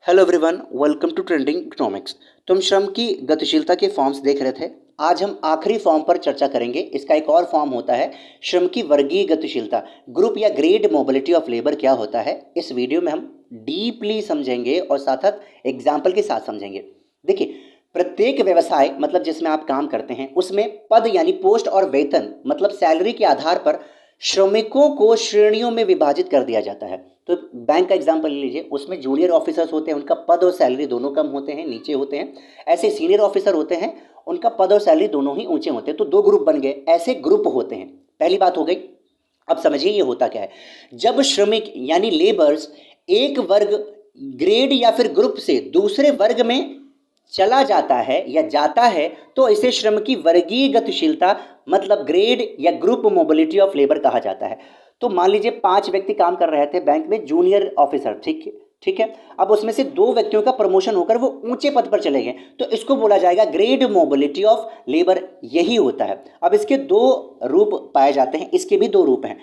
Hello everyone, welcome to trending economics. तुम श्रम की गतिशीलता के फॉर्म्स देख रहे थे। आज हम आखिरी फॉर्म पर चर्चा करेंगे। इसका एक और फॉर्म होता है श्रम की वर्गीय गतिशीलता, ग्रुप या ग्रेड मोबिलिटी ऑफ लेबर क्या होता है। इस वीडियो में हम डीपली समझेंगे और साथ साथ एग्जाम्पल के साथ समझेंगे। देखिए, प्रत्येक व्यवसाय मतलब जिसमें आप काम करते हैं उसमें पद यानी पोस्ट और वेतन मतलब सैलरी के आधार पर श्रमिकों को श्रेणियों में विभाजित कर दिया जाता है। तो बैंक का एग्जांपल ले लीजिए, उसमें जूनियर ऑफिसर्स होते हैं, उनका पद और सैलरी दोनों कम होते हैं, नीचे होते हैं। ऐसे सीनियर ऑफिसर होते हैं, उनका पद और सैलरी दोनों ही ऊंचे होते हैं। तो दो ग्रुप बन गए, ऐसे ग्रुप होते हैं। पहली बात हो गई। अब समझिए ये होता क्या है। जब श्रमिक यानी लेबर्स एक वर्ग ग्रेड या फिर ग्रुप से दूसरे वर्ग में चला जाता है या जाता है तो इसे श्रम की वर्गीय गतिशीलता मतलब ग्रेड या ग्रुप मोबिलिटी ऑफ लेबर कहा जाता है। तो मान लीजिए 5 व्यक्ति काम कर रहे थे बैंक में, जूनियर ऑफिसर, ठीक है। अब उसमें से 2 व्यक्तियों का प्रमोशन होकर वो ऊंचे पद पर चले गए, तो इसको बोला जाएगा ग्रेड मोबिलिटी ऑफ लेबर। यही होता है। अब इसके 2 रूप पाए जाते हैं, इसके भी 2 रूप हैं,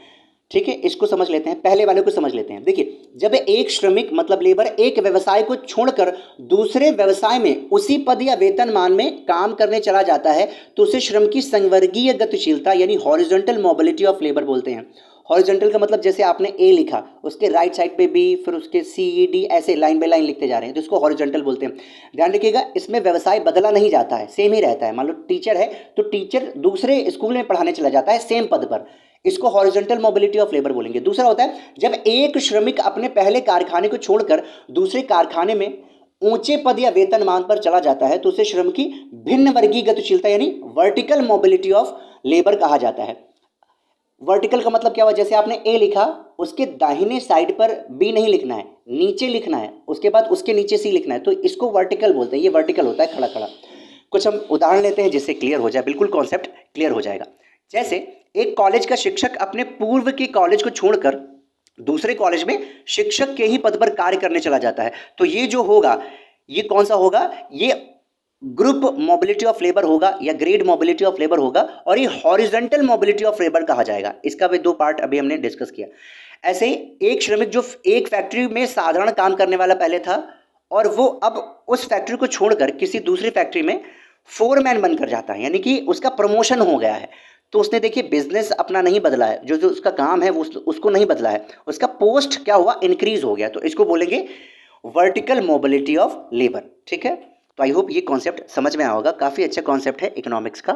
ठीक है। इसको समझ लेते हैं, पहले वाले को समझ लेते हैं। देखिए, जब एक श्रमिक मतलब लेबर एक व्यवसाय को छोड़कर दूसरे व्यवसाय में उसी पद या वेतनमान में काम करने चला जाता है तो उसे श्रम की संवर्गीय गतिशीलता यानी हॉरिजॉन्टल मोबिलिटी ऑफ लेबर बोलते हैं। हॉरिजॉन्टल का मतलब जैसे आपने ए लिखा, उसके राइट साइड पे बी, फिर उसके सी ई डी, ऐसे लाइन बाय लाइन लिखते जा रहे हैं, तो इसको हॉरिजॉन्टल बोलते हैं। ध्यान रखिएगा, इसमें व्यवसाय बदला नहीं जाता है, सेम ही रहता है। मान लो टीचर है तो टीचर दूसरे स्कूल में पढ़ाने चला जाता है सेम पद पर, इसको हॉरिजॉन्टल मोबिलिटी ऑफ लेबर बोलेंगे। दूसरा होता है जब एक श्रमिक अपने पहले कारखाने को छोड़कर दूसरे कारखाने में ऊंचे पद या वेतनमान पर चला जाता है तो उसे श्रम की भिन्न वर्गीय गतिशीलता यानी वर्टिकल मोबिलिटी ऑफ लेबर कहा जाता है। वर्टिकल का मतलब क्या हुआ, जैसे आपने ए लिखा, उसके दाहिने साइड पर बी नहीं लिखना है, नीचे लिखना है, उसके बाद उसके नीचे सी लिखना है, तो इसको वर्टिकल बोलते हैं। ये वर्टिकल होता है, खड़ा खड़ा। कुछ हम उदाहरण लेते हैं जिससे क्लियर हो जाए, बिल्कुल कॉन्सेप्ट क्लियर हो जाएगा। जैसे एक कॉलेज का शिक्षक अपने पूर्व के कॉलेज को छोड़कर दूसरे कॉलेज में शिक्षक के ही पद पर कार्य करने चला जाता है, तो ये जो होगा ये कौन सा होगा, ये ग्रुप मोबिलिटी ऑफ लेबर होगा या ग्रेड मोबिलिटी ऑफ लेबर होगा, और ये हॉरिजॉन्टल मोबिलिटी ऑफ लेबर कहा जाएगा। इसका भी 2 पार्ट अभी हमने डिस्कस किया। ऐसे एक श्रमिक जो एक फैक्ट्री में साधारण काम करने वाला पहले था और वो अब उस फैक्ट्री को छोड़कर किसी दूसरी फैक्ट्री में फोरमैन बनकर जाता है, यानी कि उसका प्रमोशन हो गया है। तो उसने देखिए बिजनेस अपना नहीं बदला है, जो जो उसका काम है वो उसको नहीं बदला है, उसका पोस्ट क्या हुआ, इंक्रीज हो गया। तो इसको बोलेंगे वर्टिकल मोबिलिटी ऑफ लेबर, ठीक है। तो आई होप ये कॉन्सेप्ट समझ में आया होगा। काफ़ी अच्छा कॉन्सेप्ट है इकोनॉमिक्स का।